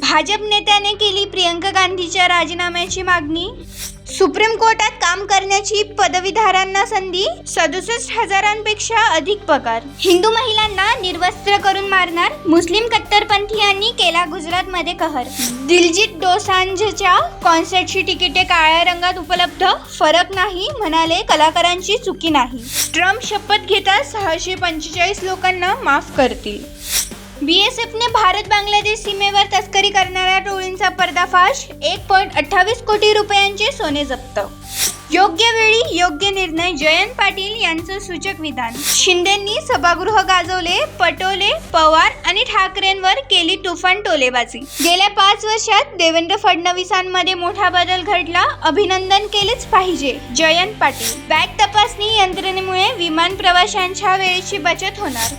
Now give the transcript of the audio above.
भाजप नेत्याने केली प्रियंका गांधीच्या राजीनाम्याची मागणी. सुप्रीम कोर्टात काम करण्याची पदवीधरांना संधी. 67,000पेक्षा अधिक पगार. हिंदू महिलांना निर्वस्त्र करून मारणार. मुस्लिम कट्टरपंथीयांनी केला गुजरातमध्ये कहर. दिलजीत दोसांझच्या कॉन्सर्टची तिकिटे काळ्या रंगात उपलब्ध. फरक नाही म्हणाले, कलाकारांची चुकी नाही. ट्रम्प शपथ घेताच 645 लोकांना माफ करतील. BSFने भारत-बांगलादेश सीमेवर तस्करी करणाऱ्या टोळींचा पर्दाफाश. 1.28 कोटी रुपयांचे सोने जप्त. योग्य वेळी योग्य निर्णय, जयंत पाटील यांचं सूचक विधान. शिंदेंनी सभागृह गाजवले. पटोले, पवार आणि ठाकरेंवर केली तुफान टोलेबाजी. गेल्या 5 वर्षात देवेंद्र फडणवीसांमध्ये मोठा बदल घडला. अभिनंदन केलेच पाहिजे. जयंत पाटील. बॅग तपासणी यंत्रणेमुळे विमान प्रवाशांच्या वेळेची बचत होणार.